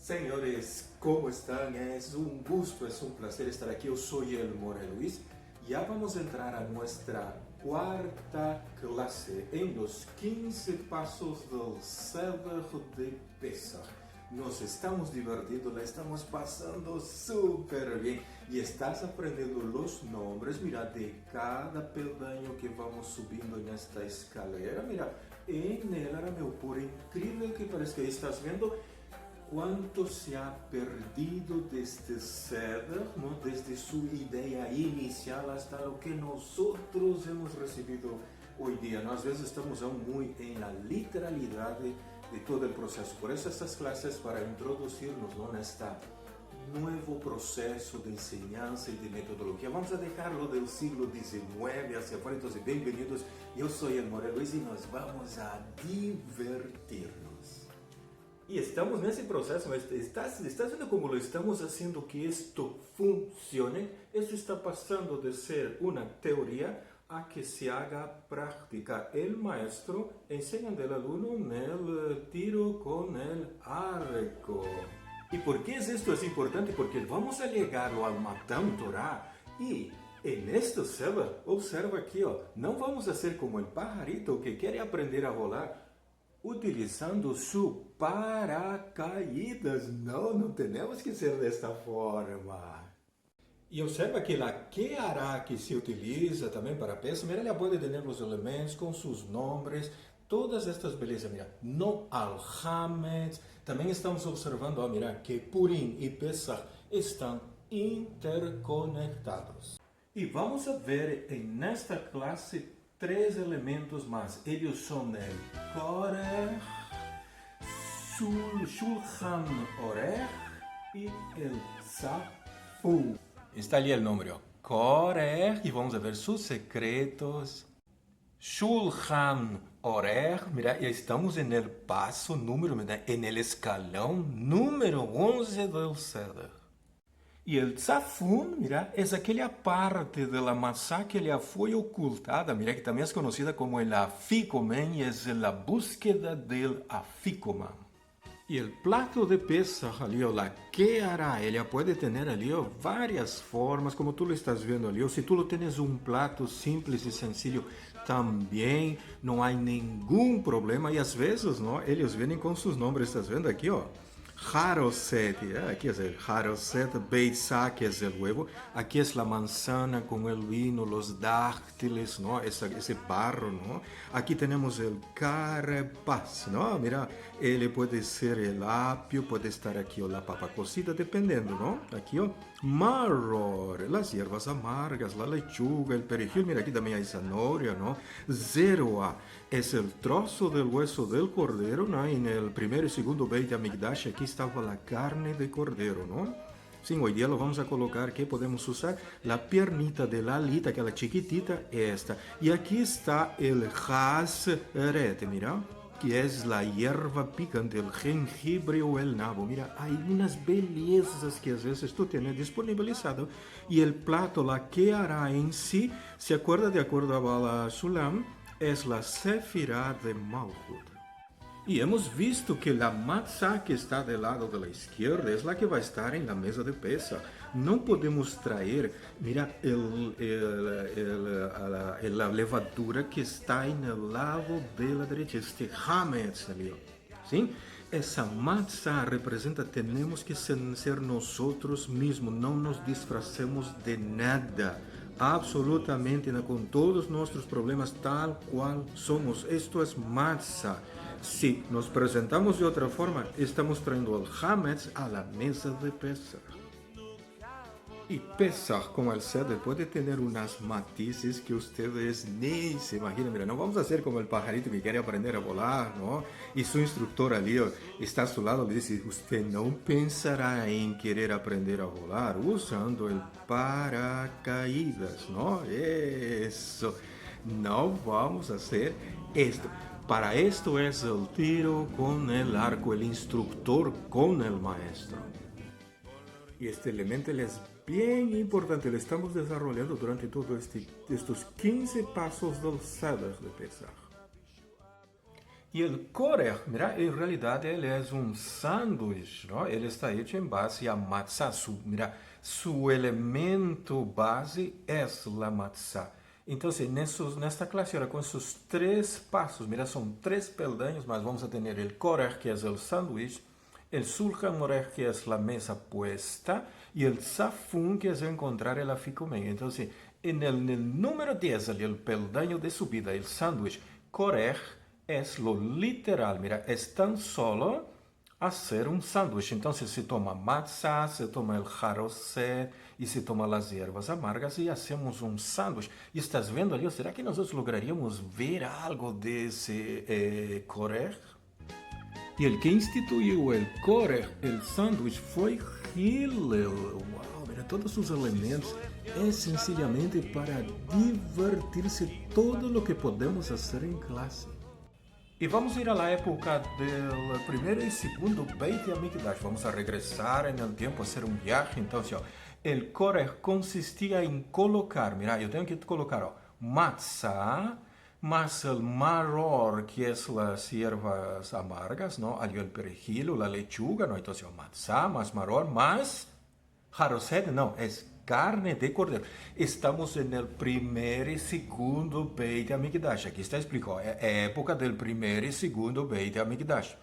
Senhores, como estão? É um gusto, é um prazer estar aqui. Eu sou el More Luis. Ya vamos a entrar a nuestra cuarta clase en los 15 pasos del Seder de Pesach. Nos estamos divertindo, la estamos pasando súper bien y estás aprendiendo los nombres, mira, de cada peldaño que vamos subiendo en esta escalera. Mira, en el arameo, por increíble que parezca, estás viendo cuánto se ha perdido desde Seder, ¿no? Desde su idea inicial hasta lo que nosotros hemos recibido hoy día, ¿no? A veces estamos aún muy en la literalidad de todo el proceso. Por eso estas clases para introducirnos, ¿no? En este nuevo proceso de enseñanza y de metodología. Vamos a dejarlo del siglo XIX hacia afuera. Entonces, bienvenidos. Yo soy el More Luis y nos vamos a divertirnos. Y estamos nesse processo, estás vendo como lo estamos haciendo que esto funcione? Esto está pasando de ser una teoría a que se haga práctica. El maestro enseña al alumno en el tiro con el arco. ¿Y por qué es esto importante? Porque vamos a llegarlo al Matan Torah y en este Seder, observa aquí, no vamos a ser como el pajarito que quiere aprender a volar utilizando su paracaídas. No tenemos que ser desta forma. E observa que la que hará que se utiliza também para pesca, mira, ela pode ter os elementos com seus nomes, todas estas belezas, mira, no al Hametz. Também estamos observando, mira, que Purim e Pesach estão interconectados. E vamos a ver nesta classe três elementos mais. Eles são el Korech, Shulchan Orech e el Tzafun. Está ali o nome, Korech, e vamos ver seus secretos. Shulchan Orech, mira, estamos en el paso número, mira, en el escalão número 11 del Seder. E el Tzafun, mira, é aquela parte da maçã que ela foi ocultada, mira, que também é conhecida como el Afikoman, e é a búsqueda del Afikoman. E o plato de Pesach ali, la que hará, ele pode ter ali várias formas, como tu lo estás vendo ali, ou se tu lo tens um plato simples e sencillo, também não há nenhum problema, e às vezes, não, eles vêm com seus nomes, estás vendo aqui, ó. Haroset, aquí es el Haroset, Beitzah, que es el huevo, aquí es la manzana con el vino, los dáctiles, ¿no? Ese barro, ¿no? Aquí tenemos el carapaz, ¿no? Mira, él puede ser el apio, puede estar aquí o la papa cocida, dependiendo, ¿no? Aquí, maror, las hierbas amargas, la lechuga, el perejil, mira, aquí también hay zanahoria, ¿no? Zeroa es el trozo del hueso del cordero, ¿no? En el primero y segundo Beit Hamikdash, aquí estava a carne de cordeiro, não? Sim, hoje dia lo vamos a colocar que podemos usar a piernita de la alita, aquela chiquitita, esta. E aqui está o hasret, mira, que é a hierba picante, o jengibre ou el nabo. Mira, há umas belezas que às vezes tu tens disponibilizado. E o plato, la que hará em si, se acorda de acordo a Bala Sulam, é a Sefirah de Malchut. E hemos visto que a matzá que está do lado da esquerda é a que vai estar na mesa de Pesach. Não podemos trazer, mira, a levadura que está no lado da direita, este hametz ali. Sim? Essa matzá representa, temos que ser nós mesmos, não nos disfrazemos de nada. Absolutamente, com todos os nossos problemas tal qual somos. Isto é matzá. Se nos apresentamos de outra forma, estamos traindo o hametz a la mesa de Pesach. E Pesach, como el Seder, pode ter umas matizes que vocês nem se imaginam. Mira, não vamos fazer como o pajarito que quer aprender a volar, não? E seu instrutor ali está a seu lado e diz: você não pensará em querer aprender a volar usando o paracaídas, não? Isso. Não vamos fazer isto. Para esto es el tiro con el arco, el instructor con el maestro. Y este elemento es bien importante, lo estamos desarrollando durante todos estos 15 pasos del Seder de Pesach. E o korech, mira, em realidade ele é um sándwich, não? Ele está hecho em base a matzá. Mira, su elemento base é a matzá. Então, nesta classe, ahora, com esses três passos, mira, são três peldaños, mas vamos a ter o korech, que é o sándwich, o shulchan orech, que é a mesa puesta, e o zafum, que é encontrar el aficomen. Então, en el número 10, ali, el peldaño de subida, el sándwich, korech, es lo literal, mira, es tan solo hacer un sándwich. Entonces se toma matzá, se toma el jarosé y se toma las hierbas amargas y hacemos un sándwich. Y estás viendo ali, será que nosotros lograríamos ver algo de ese korech? Y el que instituyó el korech, el sándwich, fue Hillel. Wow, mira, todos sus elementos es sencillamente para divertirse todo lo que podemos hacer en clase. E vamos ir à época do primeiro e segundo Beit HaMikdash. Vamos a regressar no tempo, a fazer viaje. Então, o korech consistia em colocar, mira, eu tenho que colocar matzá, mas o maror, que é as ervas amargas, não? Ali o perejil, a lechuga, não? Então, matzá, mais maror, mais jarosed, não, é carne de cordeiro. Estamos no primeiro e segundo Beit HaMikdash. Aqui está explicado. É a época do primeiro e segundo Beit HaMikdash.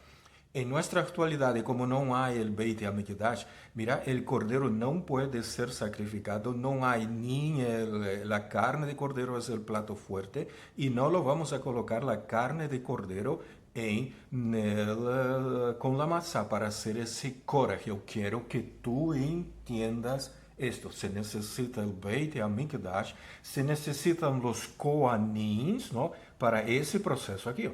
Em nossa atualidade, como não há o Beit HaMikdash, mira, o cordeiro não pode ser sacrificado, não há nem a carne de cordeiro é o plato fuerte, e não lo vamos a colocar a carne de cordeiro com a matzá para hacer esse korech. Eu quero que tu entiendas esto. Se necesita el Beit HaMikdash, se necesitan los Kohanins, ¿no? Para ese proceso aquí.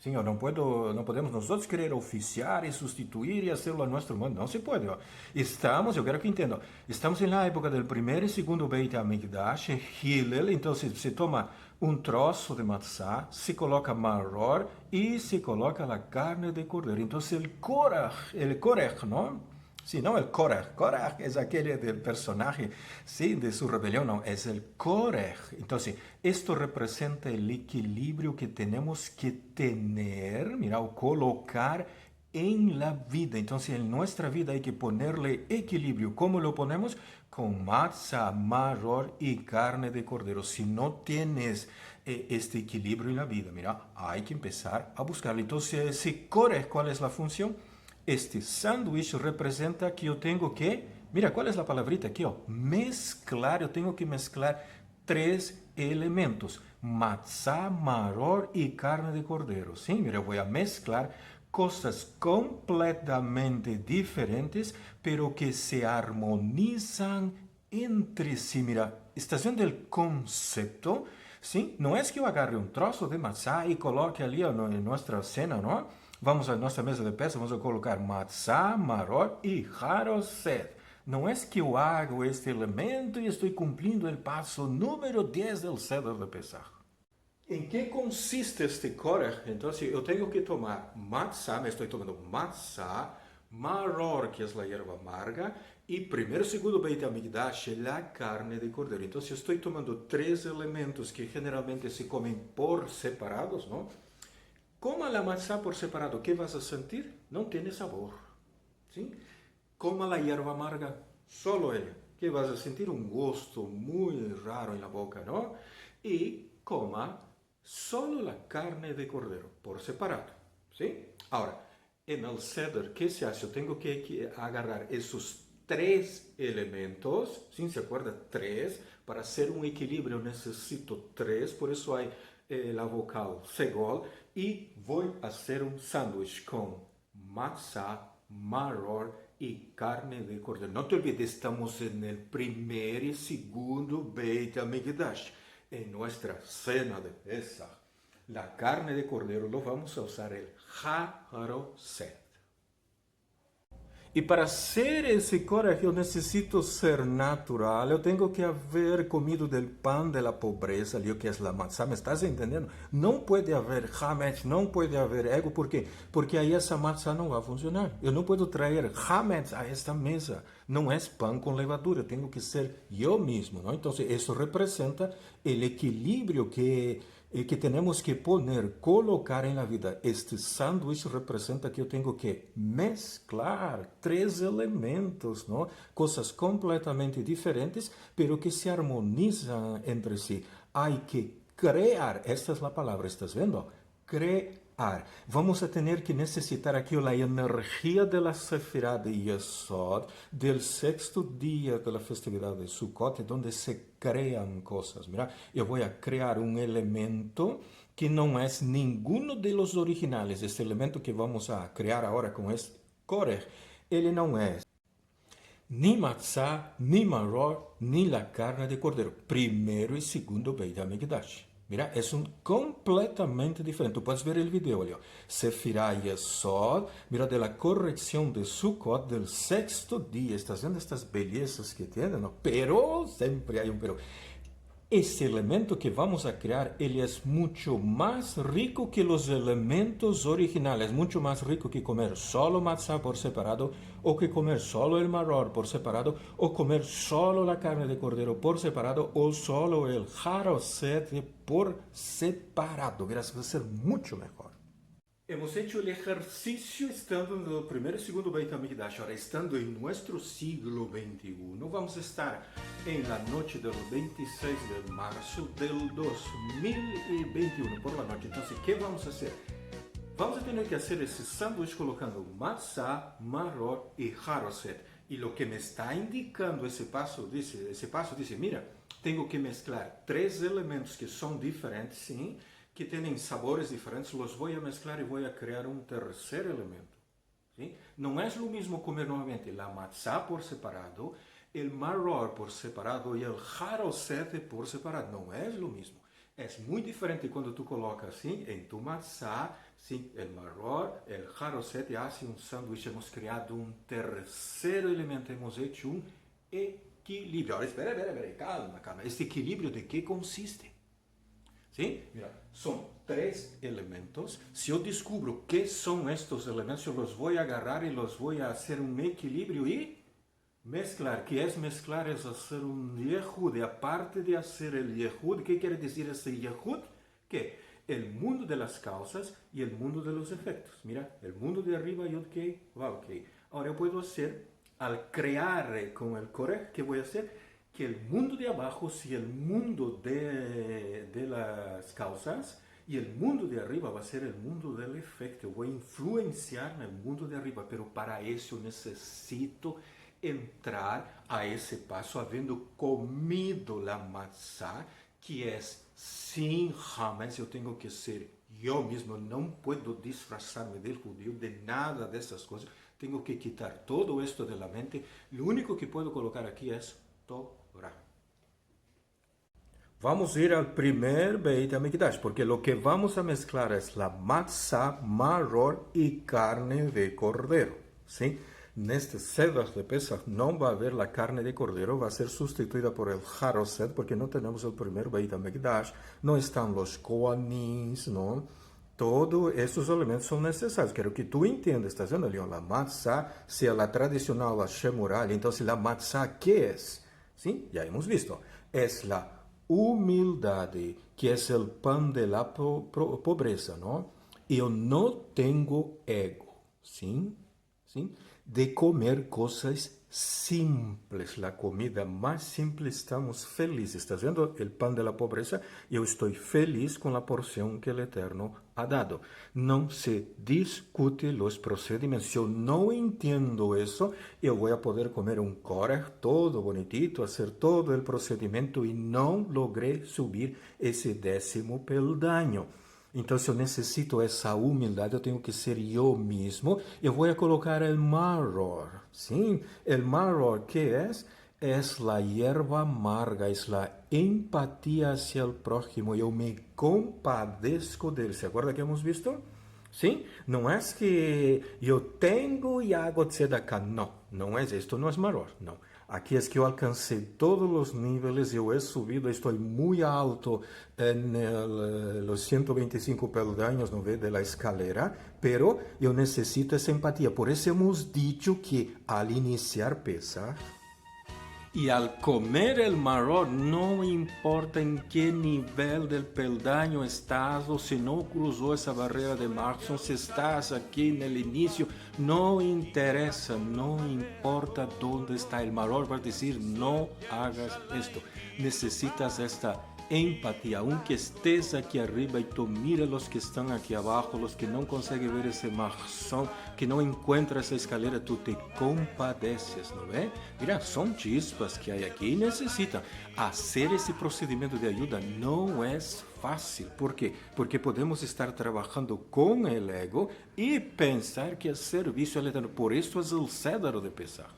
Sim, não podemos nós querer oficiar e substituir e hacerlo a nosso modo. Não se pode. Eu quero que entendam, estamos na época do primeiro e segundo Beit HaMikdash, Hillel, então se toma um troço de matzá, se coloca maror e se coloca a carne de cordeiro. Então, o korech, não? Sí, no, el Korach. Korach es aquel del personaje, sí, de su rebelión, no, es el Korach. Entonces, esto representa el equilibrio que tenemos que tener, mira, o colocar en la vida. Entonces, en nuestra vida hay que ponerle equilibrio. ¿Cómo lo ponemos? Con matzá, maror y carne de cordero. Si no tienes este equilibrio en la vida, mira, hay que empezar a buscarlo. Entonces, ese Korach, ¿cuál es la función? Este sándwich representa que eu tenho que, mira, qual é a palavrita aqui, ó? Mesclar, eu tenho que mesclar três elementos, matzá, maror e carne de cordeiro. Sim, mira, eu vou a mesclar coisas completamente diferentes, pero que se armonizam entre si. Mira, estás vendo o conceito? Sim, não é que eu agarre um troço de matzá e coloque ali ó, em nossa cena, não? Vamos à nossa mesa de peça, vamos a colocar matzá, maror e jarosed. Não é que eu hago este elemento e estou cumprindo o passo número 10 do Seder de Pesach. Em que consiste este korech? Então, eu tenho que tomar matzá, me estou tomando matzá, maror, que é a erva amarga, e primeiro, segundo Beit HaMikdash, a carne de cordeiro. Então, eu estou tomando três elementos que generalmente se comem por separados, não? Coma a matzá por separado, o que vas a sentir? Não tem sabor. Sim? Coma a erva amarga, solo ela. Que vas a sentir um gosto muito raro na boca, não? E coma solo a carne de cordeiro, por separado. Sim? Agora, no Seder, que se hace? Eu tenho que agarrar esses três elementos, sim, se acorda? Três. Para ser um equilíbrio, eu necessito três, por isso há a vocal segol, e vou fazer um sándwich com matzá, maror e carne de cordeiro. Não te olvides, estamos no primeiro e segundo Beit HaMikdash. Em nossa cena de Pesach, a carne de cordeiro lo vamos a usar el jarosed. E para ser esse korech, eu necessito ser natural, eu tenho que haver comido del pan de la pobreza, ali que é a matzá, me estás entendendo? Não pode haver hametz, não pode haver ego, por quê? Porque aí essa matzá não vai funcionar. Eu não posso trazer hametz a esta mesa, não é pão com levadura, eu tenho que ser eu mesmo, não? Então, isso representa o equilíbrio que e que temos que colocar em la vida. Este sándwich representa que eu tenho que mesclar três elementos, não? Coisas completamente diferentes, pero que se harmonizam entre si. Há que crear, esta é a palavra, ¿estás vendo? Crear. Vamos a tener que necesitar aquí la energía de la Sefirá de Yesod, del sexto día de la festividad de Sukkot, donde se crean cosas. Mira, yo voy a crear un elemento que no es ninguno de los originales. Este elemento que vamos a crear ahora con este Korech, ele não é ni matzá, ni maror, ni la carne de cordero. Primeiro e segundo Beit HaMikdash. Mira, é completamente diferente. Tu puedes ver o vídeo, olha. Sefirá Yesod, mira, de la corrección de Sukkot del sexto día. ¿Estás vendo estas belezas que tiene? No? Pero, sempre há pero. Esse elemento que vamos a crear, ele é muito mais rico que os elementos originais. É muito mais rico que comer solo matzá por separado, ou que comer solo el maror por separado, ou comer solo la carne de cordero por separado, ou solo el haroset por separado. Verás, vai ser muito melhor. Hemos hecho el ejercicio estando no primeiro e segundo Beit HaMikdash. Ahora, estando em nosso siglo XXI, vamos estar em la noche del 26 de março del 2021, por la noche. Então, o que vamos fazer? Vamos a tener que hacer esse sándwich colocando matzá, maror e haroset. E o que me está indicando esse passo diz, mira, tenho que mesclar três elementos que são diferentes, sim, que têm sabores diferentes, los voy a mezclar e voy a crear um terceiro elemento. ¿Sí? Não é o mesmo comer novamente la matzá por separado, el maror por separado e el haroset por separado. Não é o mesmo. É muito diferente quando tu colocas assim em tu matzá, sim, el maror, el haroset e hace um sanduíche. Hemos criado um terceiro elemento, hemos hecho um equilíbrio. Agora, espera, calma. Este equilíbrio de que consiste? ¿Sí? Mira, son tres elementos. Si yo descubro qué son estos elementos, yo los voy a agarrar y los voy a hacer un equilibrio y mezclar. ¿Qué es mezclar? Es hacer un yehud. Y aparte de hacer el yehud, ¿qué quiere decir ese yehud? Que el mundo de las causas y el mundo de los efectos. Mira, el mundo de arriba, yod kei, vav kei. Ahora yo puedo hacer, al crear con el Korech, ¿qué voy a hacer? Que el mundo de abajo sea el mundo de las causas y el mundo de arriba va a ser el mundo del efecto. Voy a influenciar en el mundo de arriba, pero para eso necesito entrar a ese paso habiendo comido la matzá, que es sin jamás yo tengo que ser yo mismo, no puedo disfrazarme del judío, de nada de esas cosas. Tengo que quitar todo esto de la mente. Lo único que puedo colocar aquí es Torah. Vamos ir al primer Beit HaMikdash, porque lo que vamos a mezclar es la matzá, maror y carne de cordero. ¿Sí? Neste Seder de Pesach no va a haber la carne de cordero, va a ser sustituida por el haroset, porque no tenemos el primer Beit HaMikdash, no están los koanis, ¿no? Todos esses elementos são necessários. Quero que tu entendas, está vendo ali? A matzá, se a tradicional, a shemural, então se a matzá, que é? Sim, já hemos visto. É a humildade, que é o pan de la pobreza, não? Eu não tenho ego, sim, de comer coisas simples, la comida mais simples, estamos felizes. ¿Estás vendo el pan de la pobreza? Eu estou feliz com a porção que o Eterno ha dado. Não se discute os procedimentos. Se eu não entendo isso, eu vou poder comer um Korech todo bonitito, fazer todo o procedimento e não logrei subir esse 10º peldaño. Então, se eu necessito essa humildade, eu tenho que ser eu mesmo. Eu vou colocar o maror. Sim, o maror, que é? É a hierba amarga, é a empatia hacia o prójimo. Eu me compadeço dele. ¿Se acorda que hemos visto? Sim? Não é que eu tenho e hago tzedakah. Não, não é isto. Não é maror, não. Aqui é que eu alcancei todos os níveis, eu he subido, estou muito alto nos 125 peldaños, não vê, de la escalera, pero eu necessito essa empatia. Por isso hemos dicho que al iniciar Pesach, Y al comer el maror, no importa en qué nivel del peldaño estás o si no cruzó esa barrera de Markson, si estás aquí en el inicio, no interesa, no importa dónde está el maror, va a decir no hagas esto. Necesitas esta empatía, aunque estés aquí arriba y tú mira los que están aquí abajo, los que no consiguen ver ese marzón, que no encuentran esa escalera, tú te compadeces, ¿no ve? Mira, son chispas que hay aquí y necesitan. Hacer ese procedimiento de ayuda no es fácil. ¿Por qué? Porque podemos estar trabajando con el ego y pensar que es servicio al Eterno. Por eso es el cédaro de Pesaj.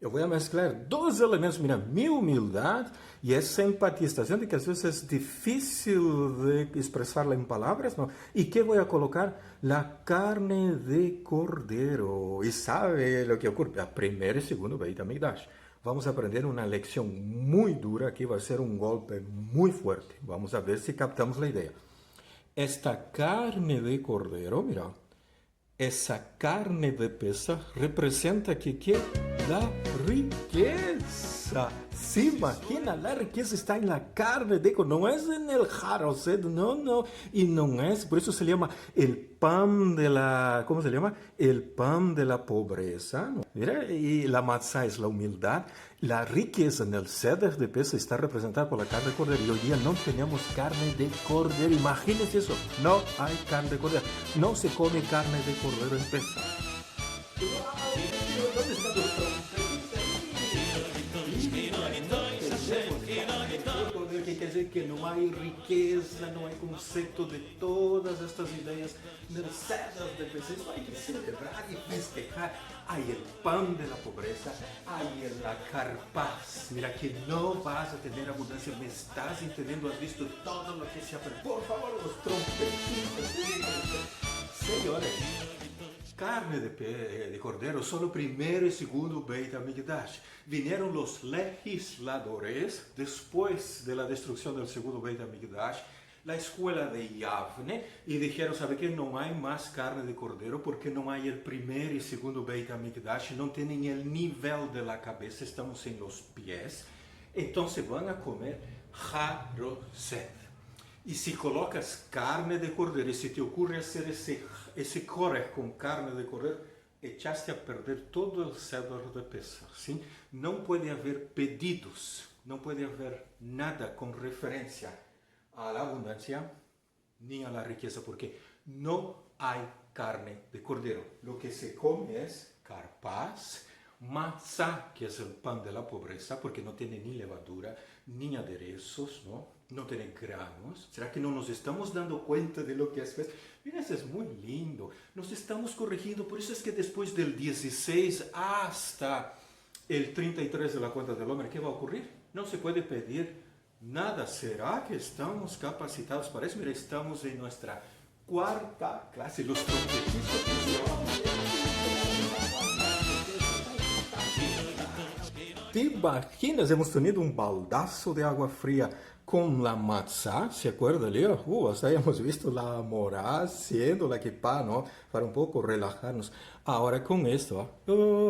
Eu vou mezclar dois elementos, mira, mi humildade e essa empatia. Está vendo que às vezes é difícil de expressá-la em palavras, não? E que vou colocar? La carne de cordeiro. E sabe o que ocorre? A primeira e segunda Beit HaMikdash. Vamos aprender uma lição muito dura, aqui vai ser um golpe muito forte. Vamos ver se captamos a ideia. Esta carne de cordeiro, mira, essa carne de Pesaj representa que la riqueza. Se imagina, la riqueza está en la carne de cordeiro, no es en el jarro, no, y no es, por eso se llama el pan de la, ¿cómo se llama? El pan de la pobreza, ¿no? Mira, y la matzá es la humildad, la riqueza en el ceder de Pesaj está representada por la carne de cordero, y hoy día no tenemos carne de cordero, imagínense eso, no hay carne de cordero, no se come carne de cordero en Pesaj. ¿Dónde está nuestro? Que quer dizer que não há riqueza, não há conceito de todas estas ideias mercedes de Pesaj. Hay que celebrar y festejar. Hay el pan de la pobreza, hay la carpaz. Mira que no vas a tener abundancia, me estás entendiendo, has visto todo lo que se ha perdido. Por favor, los trompetitos. Señores, carne de cordero, solo primero y segundo Beit HaMikdash. Vinieron los legisladores después de la destrucción del segundo Beit HaMikdash, la escuela de Yavne, y dijeron, ¿sabe qué? No hay más carne de cordero porque no hay el primer y segundo Beit HaMikdash, no tienen el nivel de la cabeza, estamos en los pies, entonces van a comer haroset. Y si colocas carne de cordero y si te ocurre hacer ese corre con carne de cordero, echaste a perder todo el ceder de Pesaj, ¿sí? No puede haber pedidos, no puede haber nada con referencia a la abundancia ni a la riqueza, porque no hay carne de cordero. Lo que se come es carpaz, matzá, que es el pan de la pobreza, porque no tiene ni levadura, ni aderezos, ¿no? No tiene granos. ¿Será que no nos estamos dando cuenta de lo que es? Mira, eso es muy lindo. Nos estamos corrigiendo. Por eso es que después del 16 hasta el 33 de la cuenta del hombre, ¿qué va a ocurrir? No se puede pedir nada. ¿Será que estamos capacitados para eso? Mira, estamos en nuestra cuarta clase. Los trompetitos. ¿Te imaginas? Hemos tenido un baldazo de agua fría con la matzá, ¿se acuerda, Leo? Hasta hemos visto la morá haciendo la kippah, ¿no? Para un poco relajarnos. Ahora con esto,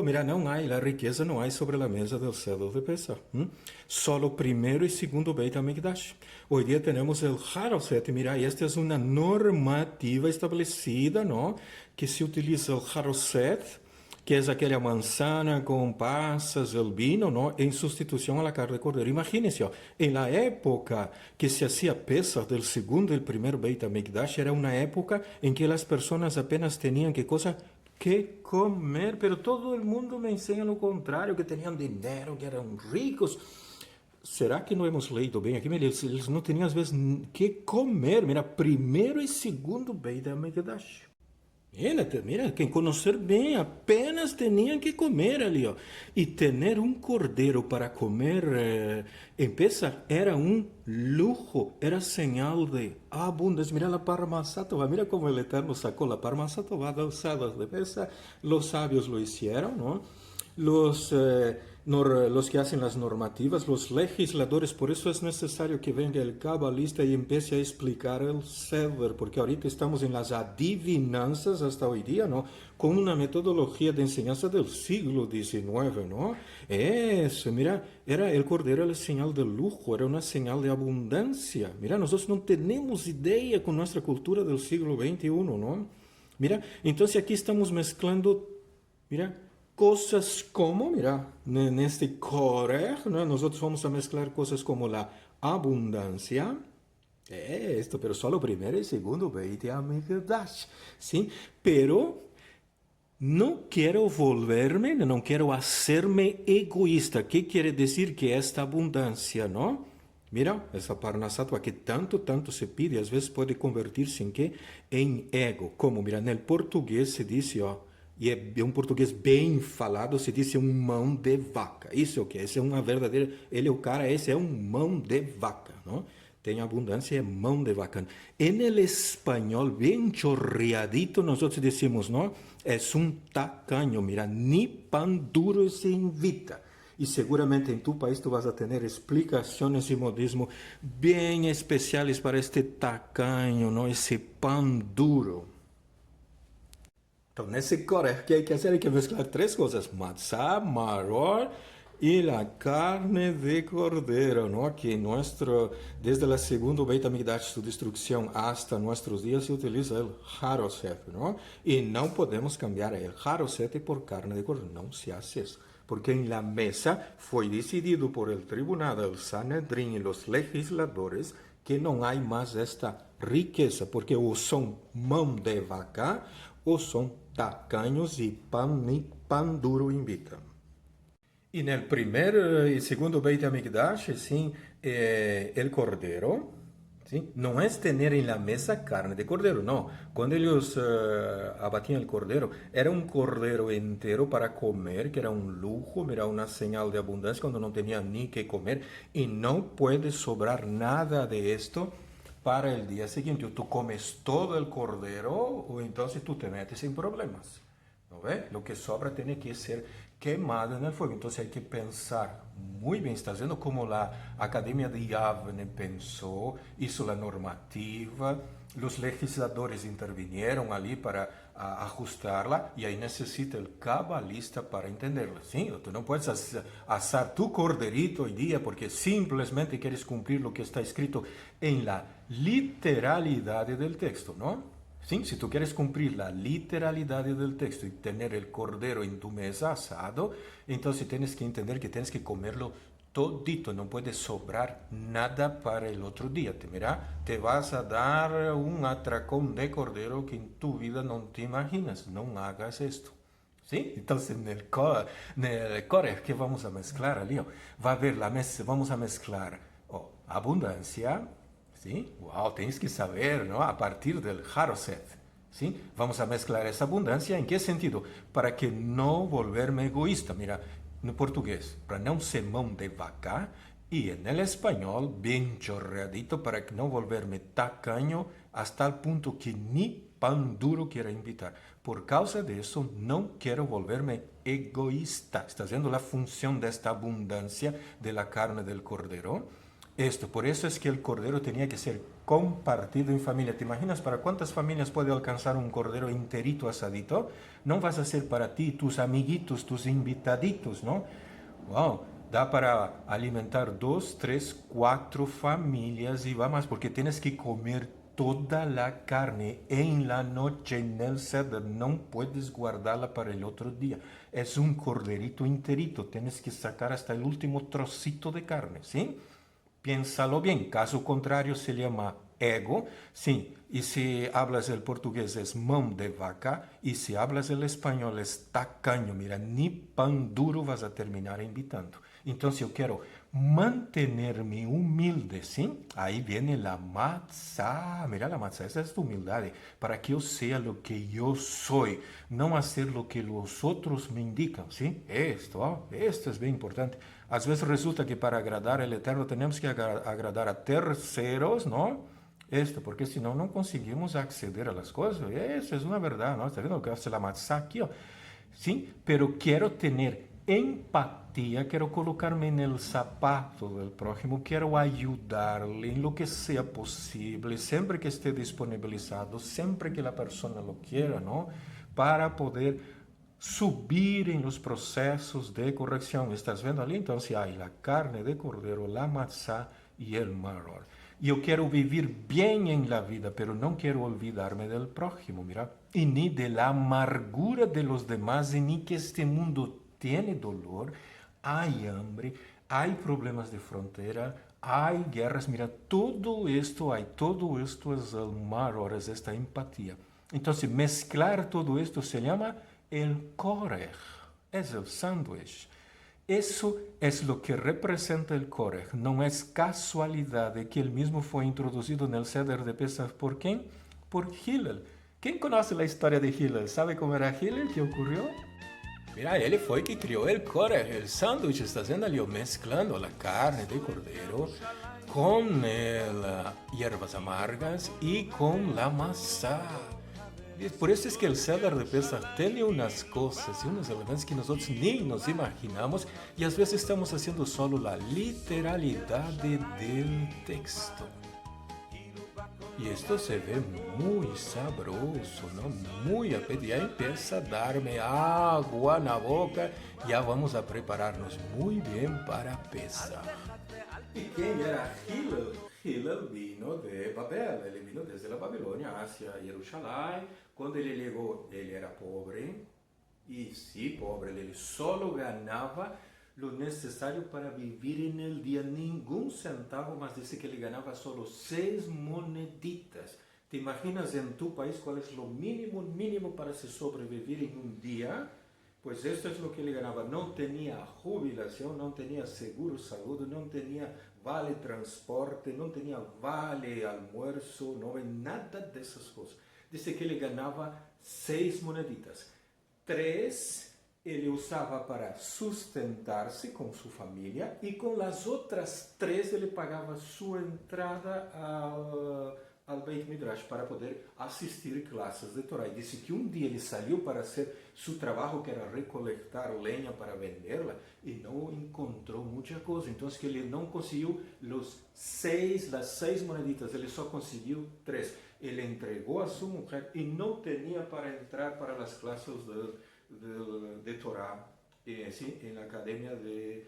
mira, no hay, la riqueza no hay sobre la mesa del ceder de Pesaj. Solo primero y segundo Beit HaMikdash. Hoy día tenemos el haroset, mira, y esta es una normativa establecida, ¿no? Que se utiliza el haroset, que es aquella manzana con pasas, el vino, ¿no? En sustitución a la carne de cordero. Imagínense, en la época que se hacía Pesaj del segundo y el primer Beit HaMikdash, era una época en que las personas apenas tenían ¿qué cosa? Que comer, pero todo el mundo me enseña lo contrario, que tenían dinero, que eran ricos. ¿Será que no hemos leído bien aquí? Eles no tenían, às vezes, que comer. Mira, primeiro e segundo Beit HaMikdash. Mira, quem conhecer bem, apenas tinham que comer ali, ó. E ter um cordeiro para comer em Pesaj era um lujo, era señal de abundancia. Mira a parmasatová, mira como o Eterno sacou a parmasatová das usadas de Pesaj. Los sabios lo hicieron, ¿no? Los los que hacen las normativas, los legisladores, por eso es necesario que venga el cabalista y empiece a explicar el Seder, porque ahorita estamos en las adivinanzas hasta hoy día, ¿no? Con una metodología de enseñanza del siglo XIX, ¿no? Eso, mira, el cordero era la señal de lujo, era una señal de abundancia. Mira, nosotros no tenemos idea con nuestra cultura del siglo XXI, ¿no? Mira, entonces aquí estamos mezclando, mira, cosas como, mira, en este core, ¿no? Nosotros vamos a mezclar cosas como la abundancia, esto, pero solo primero y segundo Beit HaMikdash, ¿sí? Pero no quiero volverme, no quiero hacerme egoísta. ¿Qué quiere decir que esta abundancia, no? Mira, esa parnasatua que tanto se pide, às vezes puede convertirse en qué? En ego. Como, mira, en el portugués se dice, ó, e é um português bem falado, se diz um mão de vaca. Isso é o que? Esse é uma verdadeira. Ele é o cara, esse é um mão de vaca, não? Tem abundância, é mão de vaca. En el espanhol, bem chorreadito, nós decimos, não? É um tacaño, mira, ni pan duro se invita. E seguramente em tu país tu vas a ter explicações e modismo bem especiais para este tacaño, não? Esse pan duro. Então, nesse core, o que hay que hacer? Hay que mezclar tres cosas: matzá, maror y la carne de cordero, ¿no? Que desde la segunda Beit HaMikdash, su destrucción hasta nuestros días, se utiliza el haroset, ¿no? Y no podemos cambiar el haroset por carne de cordero, no se hace eso. Porque en la mesa fue decidido por el tribunal, el Sanedrín y los legisladores que no hay más esta riqueza, porque o son mão de vaca ou são tacaños e pan duro invitam. E no primeiro e segundo Beit HaMikdash, sim, el cordero, sim, não é ter em la mesa carne de cordero, não. Quando eles abatiam o cordero, era um cordero inteiro para comer, que era um lujo, era uma señal de abundância quando não tinha nem que comer, e não pode sobrar nada de esto para el día siguiente. O tú comes todo el cordero o entonces tú te metes en problemas. ¿No ve? Lo que sobra tiene que ser quemado en el fuego. Entonces hay que pensar muy bien. Está viendo como la Academia de Yavne pensó, hizo la normativa, los legisladores intervinieron allí para ajustarla y ahí necesita el cabalista para entenderla. ¿Sí? Tú no puedes asar tu corderito hoy día porque simplemente quieres cumplir lo que está escrito en la literalidad del texto, ¿no? ¿Sí? Si tú quieres cumplir la literalidad del texto y tener el cordero en tu mesa asado, entonces tienes que entender que tienes que comerlo todito, no puede sobrar nada para el otro día. Te vas a dar un atracón de cordero que en tu vida no te imaginas. No hagas esto. ¿Sí? Entonces en el core, ¿qué vamos a mezclar, Alio? Va a haber vamos a mezclar abundancia, ¿sí? Wow, tienes que saber, ¿no? A partir del haroset, ¿sí? Vamos a mezclar esa abundancia, ¿en qué sentido? Para que no volverme egoísta. Mira, no português, para não ser mão de vaca, e no espanhol, bem chorreadito, para que não volverme tacaño, hasta el punto que ni pan duro quiera invitar. Por causa de eso, não quero volverme egoísta. Está vendo a função desta abundância de la carne del cordero? Por eso es que el cordero tenía que ser compartido en familia. ¿Te imaginas para cuántas familias puede alcanzar un cordero enterito asadito? No vas a hacer para ti, tus amiguitos, tus invitaditos, ¿no? Wow, da para alimentar 2, 3, 4 familias y va más, porque tienes que comer toda la carne en la noche en el Seder. No puedes guardarla para el otro día. Es un corderito enterito. Tienes que sacar hasta el último trocito de carne, ¿sí? Piénsalo bien, caso contrario se llama ego, sí, y si hablas el portugués es mão de vaca, y si hablas el español es tacaño, mira, ni pan duro vas a terminar invitando. Entonces yo quiero mantenerme humilde, ¿sí? Ahí viene la matzá, mira la matzá, esa es tu humildad, para que yo sea lo que yo soy, no hacer lo que los otros me indican, ¿sí? Esto es bien importante. A veces resulta que para agradar al Eterno tenemos que agradar a terceros, ¿no? Porque si no, no conseguimos acceder a las cosas. Eso es una verdad, ¿no? ¿Está viendo lo que hace la matzá aquí? ¿Sí? Pero quiero tener Empatia, quero colocar-me no sapato do próximo, quero ajudar-lhe em lo que seja possível, sempre que esteja disponibilizado, sempre que a pessoa lo quiera, não? Para poder subir em los processos de correção. Estás vendo ali? Então, há a carne de cordeiro, a matzá e o maror. Eu quero viver bem em la vida, pero não quero olvidar-me del prójimo, mira, e nem de la amargura de los demás, e nem que este mundo tiene dolor, há hambre, há problemas de fronteira, há guerras, mira, todo esto es el maror, es esta empatía. Entonces, mezclar todo esto se llama el korej, es el sándwich. Eso es lo que representa el korej. No es casualidad de que él mismo fue introducido en el Seder de Pesach. ¿Por quién? Por Hillel. ¿Quién conoce la historia de Hillel? ¿Sabe cómo era Hillel? ¿Qué ocurrió? Mira, ele foi que criou o korej, o sándwich, está vendo ali, mezclando a carne de cordeiro com hierbas amargas e com a maçã. Por isso é que o Seder de Pesach tem umas coisas e uns elementos que nós nem nos imaginamos e às vezes estamos fazendo só a literalidade do texto. E isto se vê muito sabroso, não? Muito apetitoso. Já empieza a dar-me água na boca. Já vamos a preparar-nos muito bem para Pesach. E quem era Hillel? Hillel vino de Babel. Ele vino desde a Babilônia hacia Jerusalém. Quando ele chegou, ele era pobre. E sim, pobre, ele só ganhava lo necesario para vivir en el día, ningún centavo, mas dice que le ganaba solo 6 moneditas. ¿Te imaginas en tu país cuál es lo mínimo para se sobrevivir en un día? Pues esto es lo que le ganaba. No tenía jubilación, no tenía seguro salud, no tenía vale transporte, no tenía vale almuerzo, no había nada de esas cosas. Dice que le ganaba 6 moneditas. 3 ele usava para sustentar-se com sua família e com as outras 3 ele pagava sua entrada ao Beit Midrash para poder assistir classes de Torá. E disse que um dia ele saiu para fazer seu trabalho, que era recoletar lenha para vendê-la, e não encontrou muita coisa. Então, que ele não conseguiu as 6 moneditas, ele só conseguiu 3. Ele entregou a sua mulher e não tinha para entrar para as classes de Torá en la academia de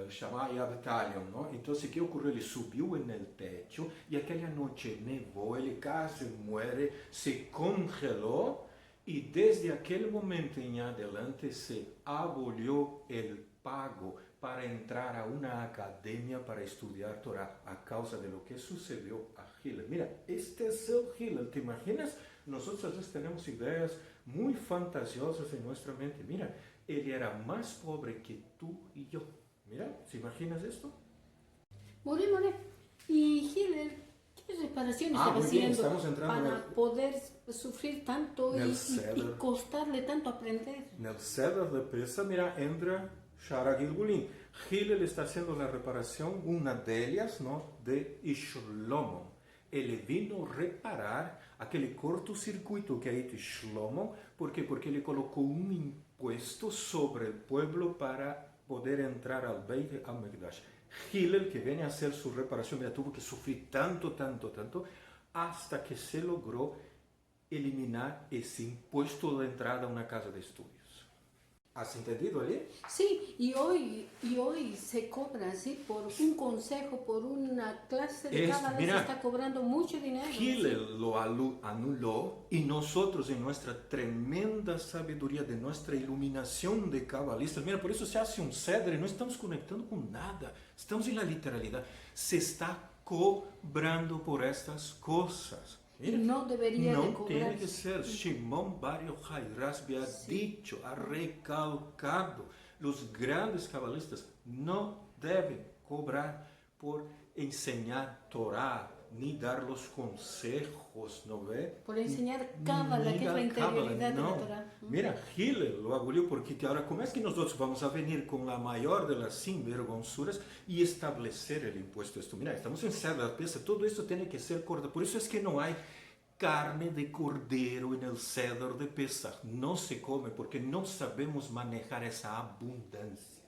Shammai Abtalion, ¿no? Entonces, ¿qué ocurrió? Él subió en el techo y aquella noche nevó, él casi muere, se congeló y desde aquel momento en adelante se abolió el pago para entrar a una academia para estudiar Torá a causa de lo que sucedió a Hillel. Mira, este es el Hillel, ¿te imaginas? Nosotros a veces tenemos ideas muy fantasiosas en nuestra mente. Mira, él era más pobre que tú y yo. Mira, ¿se imaginas esto? More. Y Hillel, ¿qué reparación estaba haciendo para poder sufrir tanto y costarle tanto aprender? En el Seder de Pesach, mira, entra Shara Gilgulin. Hillel está haciendo la reparación, una de ellas, ¿no? De Shlomo. Ele vino reparar aquele cortocircuito que ha hecho Shlomo. ¿Por qué? Porque ele colocou um impuesto sobre o pueblo para poder entrar al Beit HaMikdash. Hillel, que viene a hacer su reparación, mira, tuvo que sufrir tanto, hasta que se logró eliminar ese impuesto de entrada a una casa de estudios. ¿Has entendido allí? Sí, y hoy se cobra, ¿sí? Por un consejo, por una clase de Cábala, se está cobrando mucho dinero. Hillel ¿sí? Lo anuló y nosotros en nuestra tremenda sabiduría, de nuestra iluminación de cabalistas, mira, por eso se hace un cedro y no estamos conectando con nada, estamos en la literalidad, se está cobrando por estas cosas. Mira, no debería no de cobrar. Tiene que ser. Shimon Bar Yochai Rasbi ha dicho, ha recalcado, los grandes cabalistas no deben cobrar por enseñar Torah, ni dar los consejos, ¿no ve? Por enseñar Cábala, que es la interioridad de la Torah. Mira, Hillel lo abolió porque ahora, ¿cómo es que nosotros vamos a venir con la mayor de las sinvergonzuras y establecer el impuesto? Esto, mira, estamos en Seder de Pesach, todo esto tiene que ser cortado. Por eso es que no hay carne de cordero en el Seder de Pesach. No se come porque no sabemos manejar esa abundancia.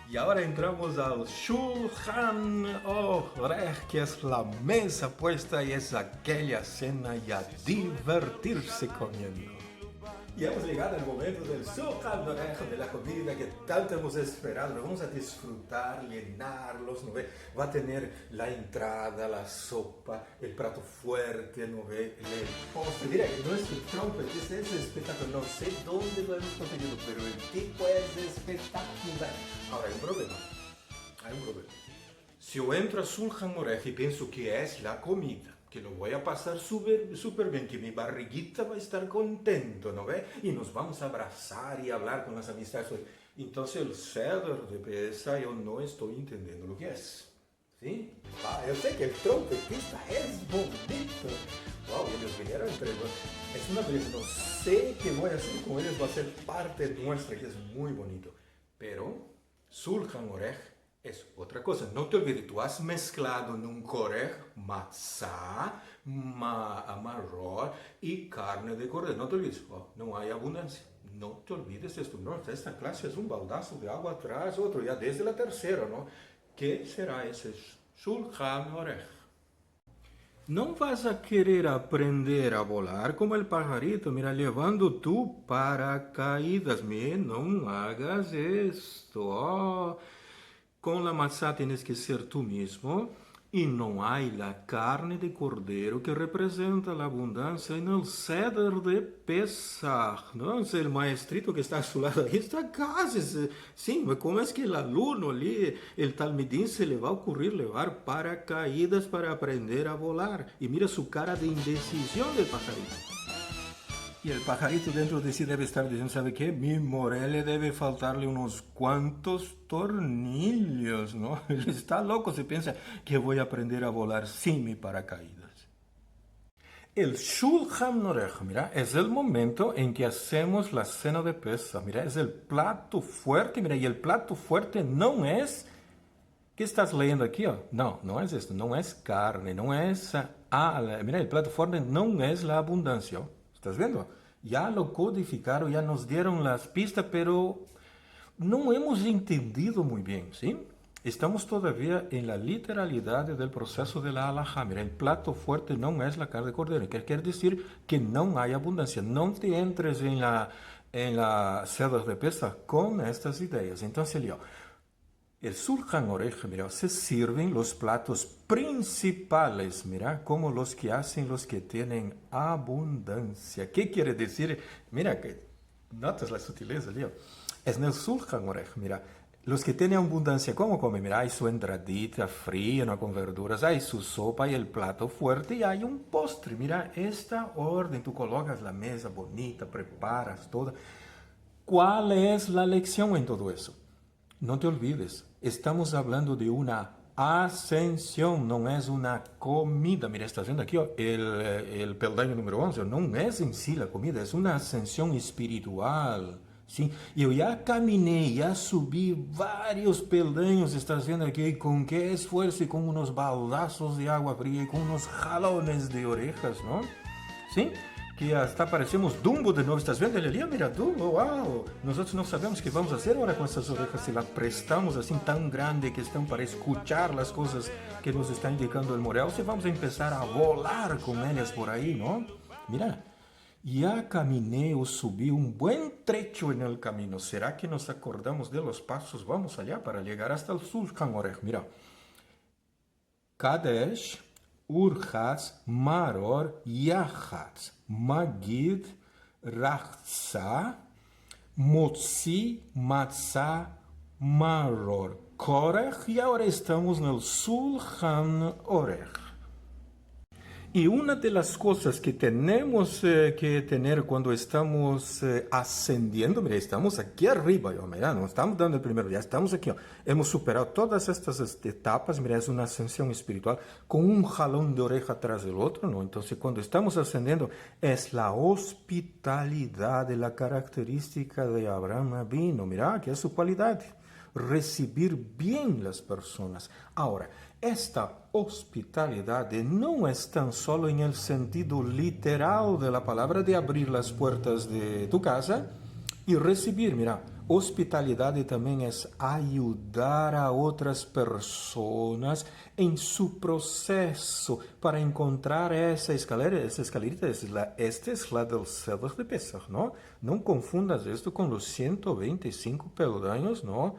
Y ahora entramos al Shulchan Orech, que es la mesa puesta y es aquella cena y a divertirse comiendo. Y hemos llegado al momento del Shulchan Orech, de la comida que tanto hemos esperado. Vamos a disfrutar, llenarlos, ¿no ve? Va a tener la entrada, la sopa, el plato fuerte, ¿no ve? El postre. Mira, nuestro trumpet es ese espectáculo. No sé dónde lo hemos conseguido, pero el tipo es espectacular. Ahora, hay un problema. Si yo entro a Shulchan Orech y pienso que es la comida, que lo voy a pasar súper bien, que mi barriguita va a estar contento, ¿no ve? Y nos vamos a abrazar y hablar con las amistades. Entonces el Seder de Pesach yo no estoy entendiendo lo que es. ¿Sí? Yo sé que el trompetista es bonito. Wow, ellos vinieron entre nosotros. Es una belleza, no sé qué voy a hacer con ellos, va a ser parte nuestra, que es muy bonito. Pero Shulchan Orech es otra cosa. No te olvides, tú has mezclado en un korech matzá, maror y carne de cordero. No te olvides, no hay abundancia. No te olvides esto. No, esta clase es un baldazo de agua atrás, otro ya desde la tercera, ¿no? ¿Qué será ese Shulchan Orech? No vas a querer aprender a volar como el pajarito, mira, llevando tu paracaídas. Mira, no hagas esto. Con la matzá tienes que ser tú mismo y no hay la carne de cordero que representa la abundancia en el Seder de Pesach. ¿No? El maestrito que está a su lado ahí está casi. Sí, ¿cómo es que el alumno ali, el talmidín, se le va a ocurrir llevar paracaídas para aprender a volar? Y mira su cara de indecisión del pajarito. Y el pajarito dentro de sí debe estar diciendo, ¿sabe qué? Mi Morele debe faltarle unos cuantos tornillos, ¿no? Él está loco, se piensa que voy a aprender a volar sin mi paracaídas. El Shulchan Orech, mira, es el momento en que hacemos la cena de Pesach, mira, es el plato fuerte, mira, y el plato fuerte no es... ¿Qué estás leyendo aquí? No, no es esto, no es carne, no es... mira, el plato fuerte no es la abundancia. ¿Estás viendo? Ya lo codificaron, ya nos dieron las pistas, pero no hemos entendido muy bien, ¿sí? Estamos todavía en la literalidad del proceso de la halajá. Mira, el plato fuerte no es la carne de cordero, que quiere decir que no hay abundancia. No te entres en la Seder de Pesach con estas ideas. Entonces, el Shulchan Orech, mira, se sirven los platos principales, mira, como los que hacen los que tienen abundancia. ¿Qué quiere decir? Mira, que notas la sutileza, Leo. Es en el Shulchan Orech, mira, los que tienen abundancia, ¿cómo comen? Mira, hay su entradita fría, no con verduras, hay su sopa y el plato fuerte y hay un postre. Mira, esta orden, tú colocas la mesa bonita, preparas toda. ¿Cuál es la lección en todo eso? No te olvides, estamos hablando de una ascensión, no es una comida. Mira, estás viendo aquí el peldaño número 11, no es en sí la comida, es una ascensión espiritual. ¿Sí? Yo ya caminé, ya subí varios peldaños, estás viendo aquí, con qué esfuerzo y con unos baldazos de agua fría y con unos jalones de orejas, ¿no? ¿Sí? Que hasta parecemos Dumbo de nuevo. ¿Estás viendo, Elia? Mira, Dumbo, wow. Nosotros no sabemos qué vamos a hacer ahora con estas orejas si las prestamos así tan grande que están para escuchar las cosas que nos está indicando el Morel. Si vamos a empezar a volar con ellas por ahí, ¿no? Mira, ya caminé o subí un buen trecho en el camino. ¿Será que nos acordamos de los pasos? Vamos allá para llegar hasta el Shulchan Orech. Mira, Kadesh, Urchatz, Maror, Yahatz, Magid, Rachza, Motzi, Matzah, Maror, Korech, y ahora estamos en el Shulchan Orech. Y una de las cosas que tenemos que tener cuando estamos ascendiendo, mira, estamos aquí arriba, mira, no estamos dando el primero, ya estamos aquí, hemos superado todas estas etapas, mira, es una ascensión espiritual con un jalón de oreja tras del otro, ¿no? Entonces, cuando estamos ascendiendo, es la hospitalidad de la característica de Abraham Avinu, mira, que es su cualidad. recibir bien las personas. Ahora, esta hospitalidad no es tan solo en el sentido literal de la palabra de abrir las puertas de tu casa y recibir. Mira, hospitalidad también es ayudar a otras personas en su proceso para encontrar esa escalera. Esa escalerita esta es la del Seder de Pesach, ¿no? No confundas esto con los 125 peldaños, ¿no?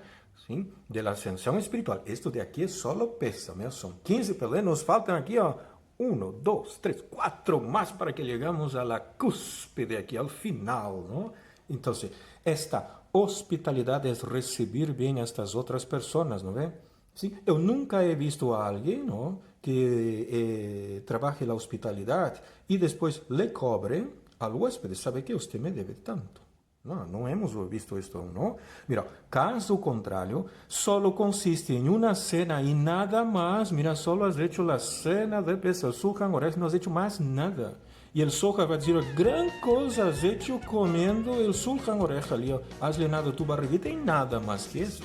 ¿Sí? De la ascensión espiritual. Esto de aquí es solo Pesach, ¿no? Son 15 peldaños, nos faltan aquí 1, 2, 3, 4 más para que llegamos a la cúspide aquí, al final, ¿no? Entonces, esta hospitalidad es recibir bien a estas otras personas, ¿no ve? ¿Sí? Yo nunca he visto a alguien, ¿no?, que trabaje la hospitalidad y después le cobre al huésped. ¿Sabe qué? Usted me debe tanto. No, no hemos visto esto, ¿no? Mira, caso contrario, solo consiste en una cena y nada más. Mira, solo has hecho la cena de Pesach, Shulchan Aruch, no has hecho más nada. Y el Zohar va a decir, gran cosa has hecho comiendo el Shulchan Aruch ali, has llenado tu barriguita y nada más que eso.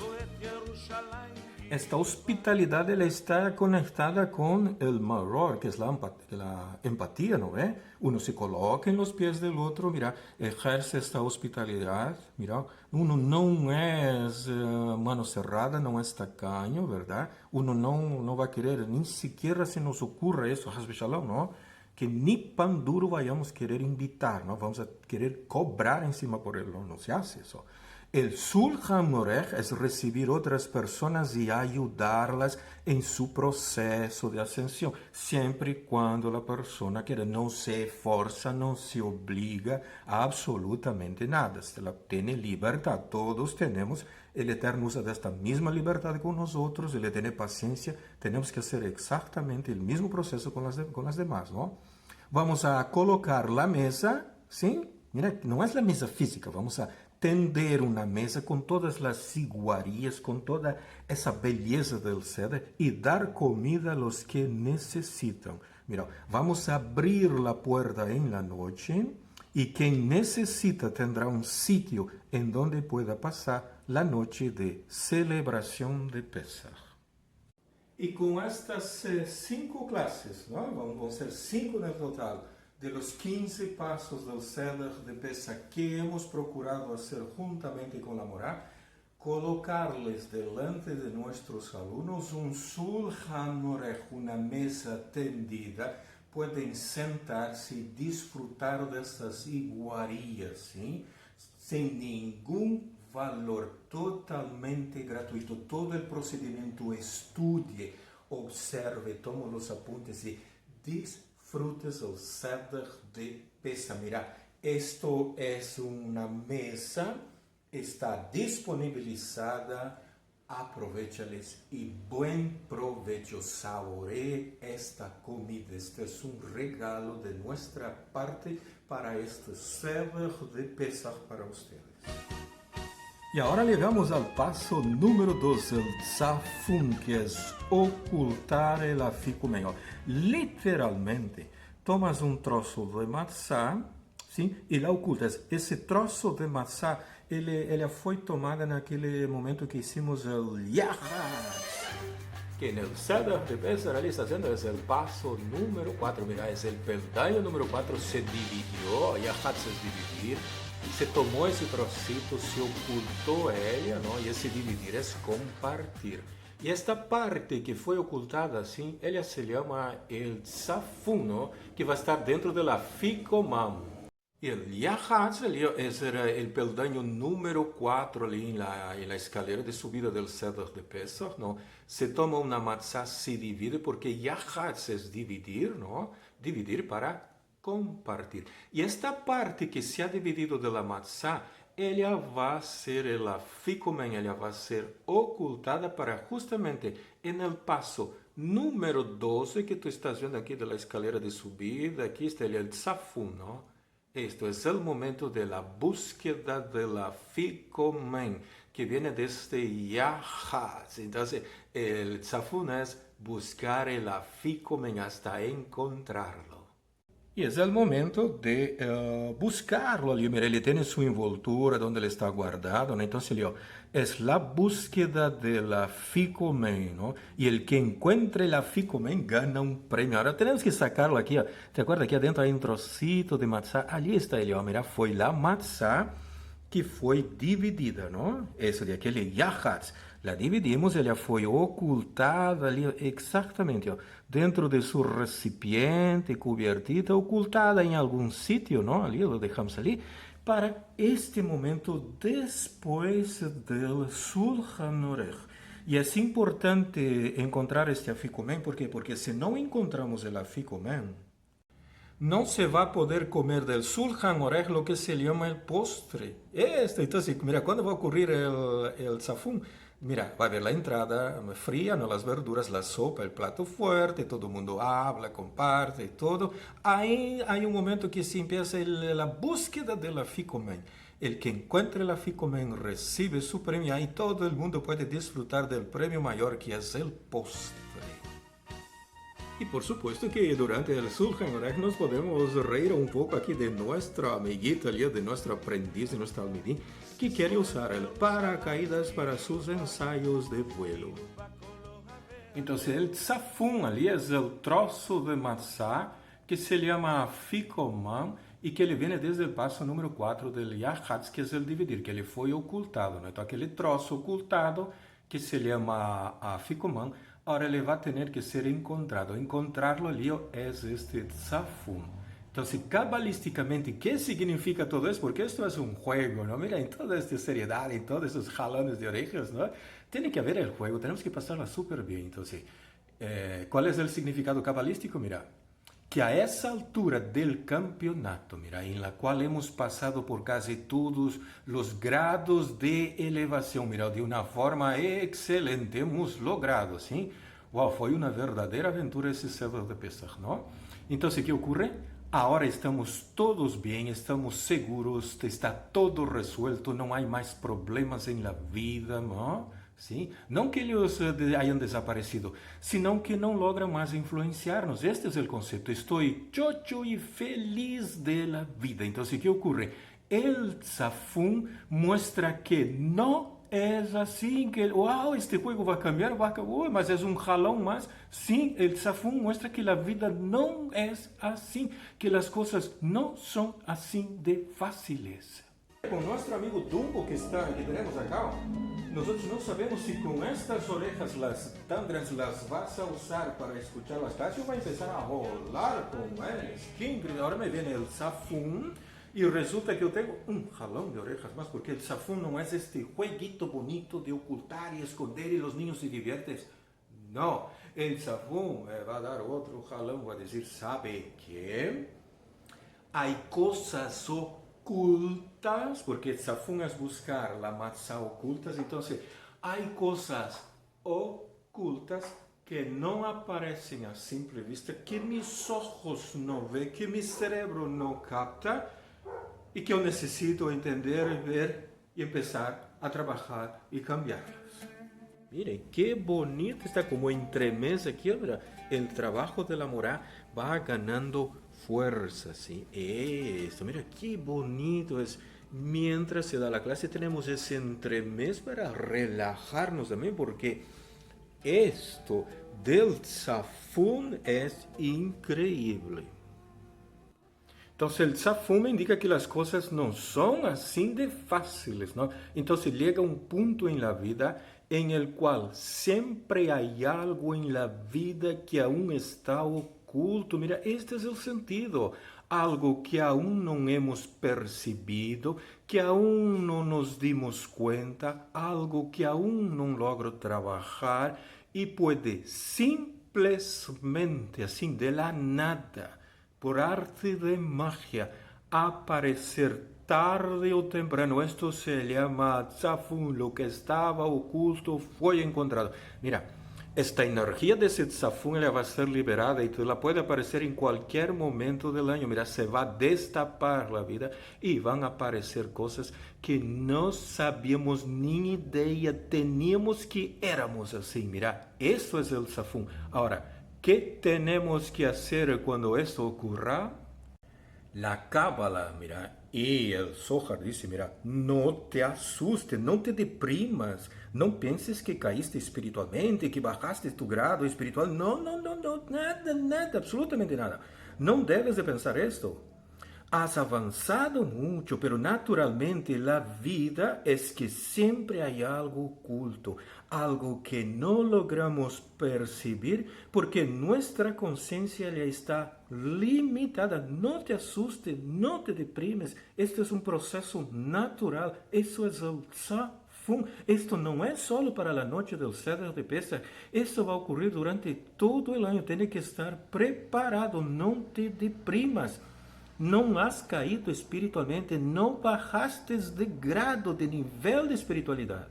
Esta hospitalidad está conectada con el maror, que es la empatía, ¿no ve? Uno se coloca en los pies del otro, mira, ejerce esta hospitalidad, mira, uno no es mano cerrada, no es tacaño, ¿verdad? Uno no va a querer, ni siquiera se nos ocurre eso, Hasbe Shalom, ¿no? Que ni pan duro vayamos a querer invitar, ¿no? Vamos a querer cobrar encima por él, no se hace eso. El Shulchan Aruch es recibir otras personas y ayudarlas en su proceso de ascensión, siempre y cuando la persona quiera. No se forza, no se obliga a absolutamente nada. Se la tiene libertad, todos tenemos. El Eterno usa de esta misma libertad con nosotros, Él tiene paciencia. Tenemos que hacer exactamente el mismo proceso con las demás, ¿no? Vamos a colocar la mesa, ¿sí? Mira, no es la mesa física, vamos a tender una mesa con todas las iguarías, con toda esa belleza del Seder y dar comida a los que necesitan. Mira, vamos a abrir la puerta en la noche y quien necesita tendrá un sitio en donde pueda pasar la noche de celebración de Pesach. Y con estas 5 clases, ¿no? Vão ser 5 en el total, de los 15 pasos del Seder de Pesach que hemos procurado hacer juntamente con la Morá, colocarles delante de nuestros alumnos un Shulchan Aruch, una mesa tendida, pueden sentarse y disfrutar de estas iguarías, ¿sí? Sin ningún valor, totalmente gratuito. Todo el procedimiento estudie, observe, tome los apuntes y disfrutes el Seder de Pesach. Mira, esto es una mesa, está disponibilizada, aprovéchales y buen provecho. Saboree esta comida. Este es un regalo de nuestra parte para este Seder de Pesach para ustedes. Y ahora llegamos al paso número 2, el tzafun, que es ocultar el aficumen. Literalmente, tomas un trozo de matzá, ¿sí? Y la ocultas. Ese trozo de matzá, ela fue tomada en aquel momento que hicimos el yahatz, que en el Seder de Pesach ali está haciendo, es el paso número 4. Mira, es el peldaño número 4, se dividió, yahatz es dividir. Se tomó ese trocito, se ocultó a ella, ¿no? Y ese dividir es compartir. Y esta parte que fue ocultada, así, ella se llama el tzafun, ¿no? Que va a estar dentro de la ficomam. Y el yahatz, ese era el peldaño número 4 ali en la escalera de subida del Seder de Pesach, ¿no? Se toma una matzá, se divide, porque yahatz es dividir, ¿no? Dividir para compartir. Y esta parte que se ha dividido de la matzá, ella va a ser el aficumen, ella va a ser ocultada para justamente en el paso número 12 que tú estás viendo aquí de la escalera de subida, aquí está el tzafun, ¿no? Esto es el momento de la búsqueda del aficumen, que viene de este yahatz. Entonces, el tzafun es buscar el aficumen hasta encontrarlo. Y es el momento de buscarlo. Mira, él tiene su envoltura donde él está guardado, ¿no? Entonces, es la búsqueda de la ficomen, ¿no? Y el que encuentre la ficomen gana un premio. Ahora tenemos que sacarlo aquí. ¿Te acuerdas? Aquí adentro hay un trocito de matzá. Allí está él. Mira, fue la matzá que foi dividida, não? Essa de aquele yahatz, la dividimos, ela foi ocultada ali, exatamente, ó, dentro de seu recipiente, cubiertita, ocultada em algum sítio, não? Ali, lo deixamos ali, para este momento depois del Shulchan Aruch. E é importante encontrar este aficomen, por quê? Porque se não encontramos o aficomen, no se va a poder comer del Shulchan Aruch lo que se llama el postre. Entonces, mira, ¿cuándo va a ocurrir el tzafún? Mira, va a haber la entrada fría, ¿no? Las verduras, la sopa, el plato fuerte, todo el mundo habla, comparte y todo. Ahí hay un momento que se empieza la búsqueda de la ficomen. El que encuentre la ficomen recibe su premio, ahí todo el mundo puede disfrutar del premio mayor que es el postre. Y por supuesto que durante el Shulchan Aruch nos podemos reír un poco aquí de nuestra amiguita, de nuestro aprendiz, de nuestro almidí, que quiere usar el paracaídas para sus ensayos de vuelo. Entonces el tzafún ali es el trozo de matzá que se llama ficoman y que ele viene desde el paso número 4 del yahatz, que es el dividir, que ele foi ocultado, ¿no? Entonces aquele trozo ocultado que se llama ficoman, ahora le va a tener que ser encontrado. Encontrarlo ali es este tzafún. Entonces, cabalísticamente, ¿qué significa todo eso? Porque esto es un juego, ¿no? Mira, en toda esta seriedad, en todos esos jalones de orejas, ¿no? Tiene que haber el juego, tenemos que pasarla súper bien. Entonces, ¿cuál es el significado cabalístico? Mira, que a essa altura del campeonato, mira, en la cual hemos pasado por casi todos los grados de elevación, mira, de una forma excelente, hemos logrado, ¿sí? Wow, fue una verdadera aventura ese sábado de Pesach, ¿no? Entonces, ¿qué ocurre? Ahora estamos todos bien, estamos seguros, está todo resuelto, no hay más problemas en la vida, ¿no? ¿Sí? No que ellos hayan desaparecido, sino que no logran más influenciarnos. Este es el concepto. Estoy chocho y feliz de la vida. Entonces, ¿qué ocurre? El tzafún muestra que no es así, que, wow, este juego va a cambiar, mas es un jalón más. Sí, el tzafún muestra que la vida no es así, que las cosas no son así de fáciles. Con nuestro amigo Dumbo que tenemos acá, nosotros no sabemos si con estas orejas las tan grandes las vas a usar para escuchar las clases o va a empezar a rolar con ellas. Qué increíble. Ahora me viene el tzafún y resulta que yo tengo un jalón de orejas más, porque el tzafún no es este jueguito bonito de ocultar y esconder y los niños se divierten. No, el tzafún va a dar otro jalón, va a decir, ¿sabe qué? Hay cosas ocultas, porque tzafún es buscar la matzá ocultas, entonces hay cosas ocultas que no aparecen a simple vista, que mis ojos no ven, que mi cerebro no capta y que yo necesito entender, ver y empezar a trabajar y cambiarlas. Miren, qué bonito está como entremés aquí, mira, el trabajo de la morá va ganando fuerza, ¿sí? Esto, mira, qué bonito es. Mientras se da la clase tenemos ese entremés para relajarnos también, porque esto del tzafún es increíble. Entonces el tzafún me indica que las cosas no son así de fáciles, ¿no? Entonces llega un punto en la vida en el cual siempre hay algo en la vida que aún está oculto. Mira, este es el sentido. Algo que aún no hemos percibido, que aún no nos dimos cuenta, algo que aún no logro trabajar y puede simplemente, así de la nada, por arte de magia, aparecer tarde o temprano. Esto se llama tzafún, lo que estaba oculto fue encontrado. Mira, esta energía de ese tzafún va a ser liberada y la puede aparecer en cualquier momento del año. Mira, se va a destapar la vida y van a aparecer cosas que no sabíamos ni idea teníamos que éramos así. Mira, eso es el tzafún. Ahora, ¿qué tenemos que hacer cuando esto ocurra? La Cábala, mira, y el Zohar dice, mira, no te asustes, no te deprimas, no pienses que caíste espiritualmente, que bajaste tu grado espiritual. No, nada, absolutamente nada. No debes de pensar esto. Has avanzado mucho, pero naturalmente la vida es que siempre hay algo oculto, algo que no logramos percibir porque nuestra conciencia ya está limitada. No te asustes, no te deprimes. Esto es un proceso natural. Eso es el Safum. Esto no es solo para la noche del Ceder de Pesach. Esto va a ocurrir durante todo el año. Tienes que estar preparado. No te deprimas. Não has caído espiritualmente, não bajaste de grado, de nível de espiritualidade.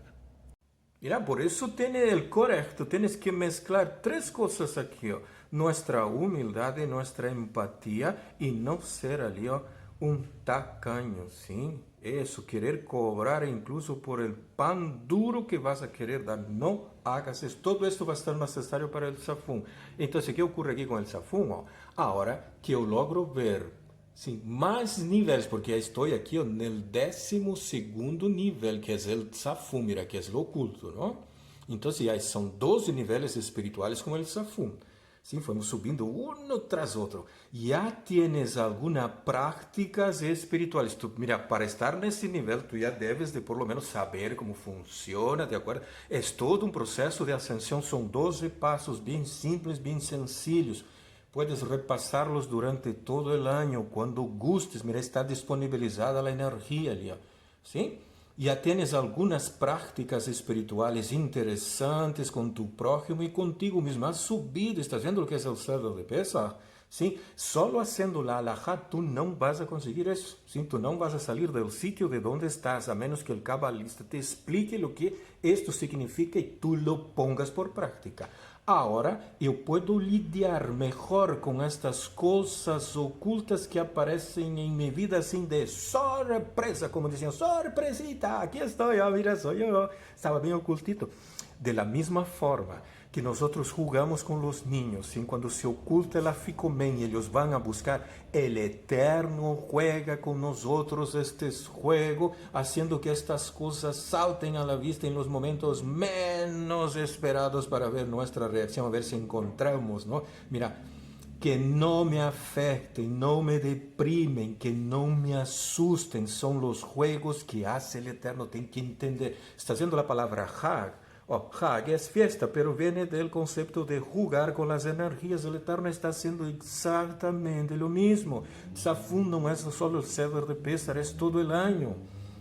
Mira, por isso tem o correto, tienes que mezclar três coisas aqui, ó. Nuestra humildade, nuestra empatia e não ser ali, ó, tacaño, sim? Isso, querer cobrar incluso por el pan duro que vas a querer dar. Não hagas isso. Todo esto va a estar necessário para el Safum. Então, o que ocorre aqui com el Safum? Ó? Agora que eu logro ver sim, mais níveis, porque estou aqui no 12º nível, que é o Safum, mira, que é o oculto, não? Então, já são 12 níveis espirituais com o Safum. Sim, fomos subindo um tras outro. Já tienes algumas práticas espirituais. Tu, mira, para estar nesse nível, tu já deves de por lo menos saber como funciona, de acordo? É todo um processo de ascensão, são 12 passos bem simples, bem sencillos. Puedes repasarlos durante todo el año, cuando gustes. Mira, está disponibilizada la energía ali, ¿sí? Ya tienes algunas prácticas espirituales interesantes con tu prójimo y contigo mismo. Has subido, estás viendo lo que es el Ceder de Pesach, ¿sí? Solo haciendo la halajá tú no vas a conseguir eso, ¿sí? Tú no vas a salir del sitio de donde estás, a menos que el cabalista te explique lo que esto significa y tú lo pongas por práctica. Ahora eu puedo lidiar mejor con estas cosas ocultas que aparecen en mi vida assim de sorpresa, como decían, sorpresita, aquí estoy, mira, soy yo, estaba bien ocultito. De la misma forma que nosotros jugamos con los niños, ¿sí? Cuando se oculta el aficomen y ellos van a buscar, el Eterno juega con nosotros este juego, haciendo que estas cosas salten a la vista en los momentos menos esperados para ver nuestra reacción, a ver si encontramos, ¿no? Mira, que no me afecten, no me deprimen, que no me asusten, son los juegos que hace el Eterno, ten que entender. Está haciendo la palabra Hag. Hag es fiesta, pero viene del concepto de jugar con las energías. El Eterno está haciendo exactamente lo mismo. Safum no es solo el Ceder de Pesach, es todo el año.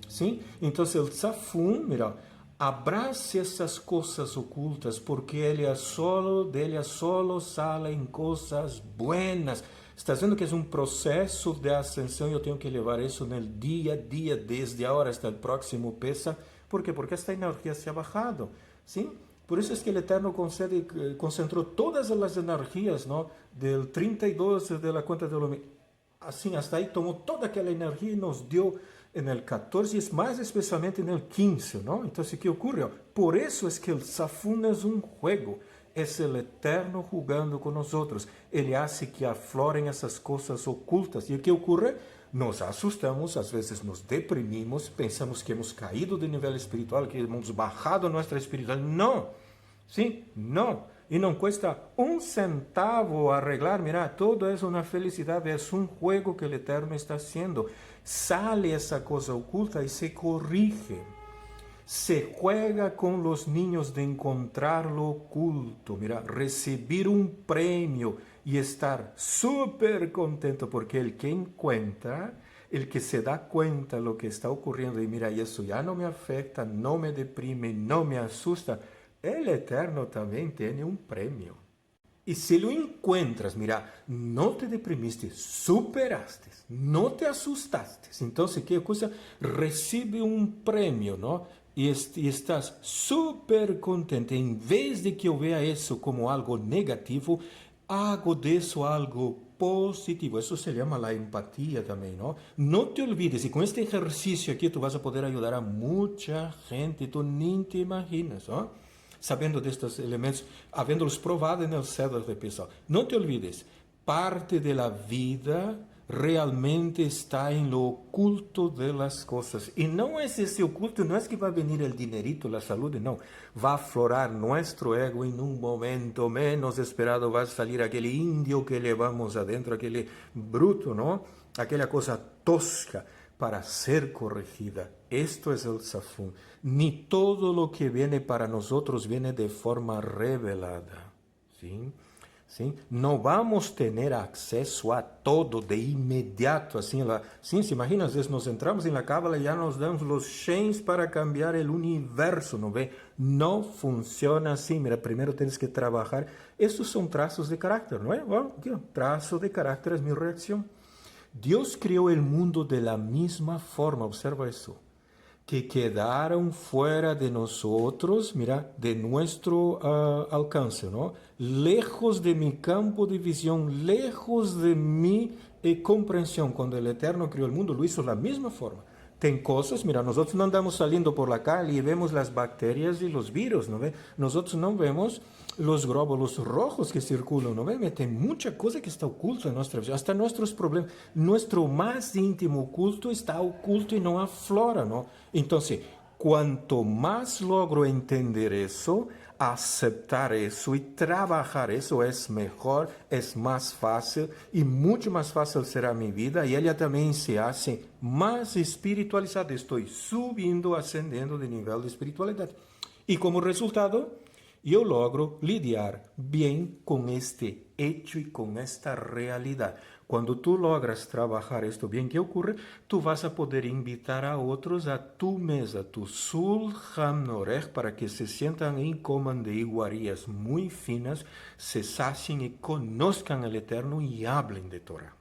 ¿Sí? Entonces el Safum, mira, abrace essas coisas ocultas, porque de ella solo salen cosas buenas. Estás vendo que é um processo de ascensão e eu tenho que levar isso no dia a dia, desde agora até o próximo Pesach. ¿Por quê? Porque esta energia se ha bajado. ¿Sí? Por isso é que o Eterno concentrou todas as energias, ¿no? Del 32 de la cuenta de lo... Assim, hasta aí tomou toda aquela energia e nos deu en el 14 y más especialmente en el 15, ¿no? Entonces, ¿qué ocurre? Por eso es que el Safum es un juego, es el Eterno jugando con nosotros. Él hace que afloren esas cosas ocultas. ¿Y qué ocurre? Nos asustamos, às vezes nos deprimimos, pensamos que hemos caído de nível espiritual, que hemos bajado nuestra espiritualidad. No, ¿sí? No. Y no cuesta un centavo arreglar. Mira, todo es una felicidad, es un juego que el Eterno está haciendo. Sale esa cosa oculta y se corrige. Se juega con los niños de encontrar lo oculto. Mira, recibir un premio y estar súper contento porque el que encuentra, el que se da cuenta de lo que está ocurriendo y mira, y eso ya no me afecta, no me deprime, no me asusta, el Eterno también tiene un premio. Y si lo encuentras, mira, no te deprimiste, superaste, no te asustaste. Entonces, ¿qué cosa? Recibe un premio, ¿no? Y estás súper contento. En vez de que yo vea eso como algo negativo, hago de eso algo positivo. Eso se llama la empatía también, ¿no? No te olvides, y con este ejercicio aquí tú vas a poder ayudar a mucha gente, tú ni te imaginas, ¿no? Sabiendo de estos elementos, habiéndolos probado en el Ceder de Pesach. No te olvides, parte de la vida realmente está en lo oculto de las cosas. Y no es ese oculto, no es que va a venir el dinerito, la salud, no. Va a aflorar nuestro ego en un momento menos esperado, va a salir aquel indio que llevamos adentro, aquel bruto, ¿no? Aquella cosa tosca para ser corregida. Esto es el Safún. Ni todo lo que viene para nosotros viene de forma revelada, ¿sí? ¿Sí? No vamos a tener acceso a todo de inmediato. Así ¿sí? ¿Se imagina? Às vezes nos entramos en la cábala y ya nos damos los chains para cambiar el universo, ¿no ve? No funciona así. Mira, primero tienes que trabajar. Estos son trazos de carácter, ¿no? Bueno, trazo de carácter es mi reacción. Dios creó el mundo de la misma forma, observa eso, que quedaron fuera de nosotros, mira, de nuestro alcance, ¿no? Lejos de mi campo de visión, lejos de mi comprensión. Cuando el Eterno creó el mundo, lo hizo de la misma forma. Ten cosas, mira, nosotros no andamos saliendo por la calle y vemos las bacterias y los virus, ¿no ve? Nosotros no vemos los glóbulos rojos que circulan, ¿no ve? Tem mucha cosa que está oculta en nuestra vida, hasta nuestros problemas. Nuestro más íntimo oculto está oculto y no aflora, ¿no? Entonces, cuanto más logro entender eso, aceptar eso y trabajar eso es mejor, es más fácil y mucho más fácil será mi vida y ella también se hace más espiritualizada. Estoy subiendo, ascendiendo de nivel de espiritualidad. Y como resultado, yo logro lidiar bien con este hecho y con esta realidad. Cuando tú logras trabajar esto bien, ¿qué ocurre? Tú vas a poder invitar a otros a tu mesa, tu Shulchan Aruch, para que se sientan y coman de iguarías muy finas, se sacien y conozcan al Eterno y hablen de Torah.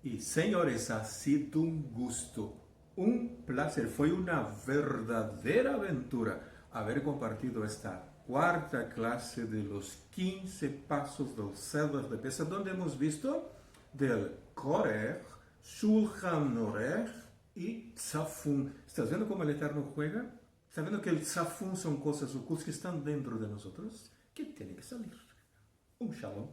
Y señores, ha sido un gusto, un placer, fue una verdadera aventura haber compartido esta cuarta clase de los 15 pasos del Seder de Pesach, donde hemos visto del Korech, Shulchan Aruch y Tzafún. ¿Estás viendo cómo el Eterno juega? ¿Estás viendo que el Tzafún son cosas ocultas que están dentro de nosotros? Que tienen que salir. Un shalom.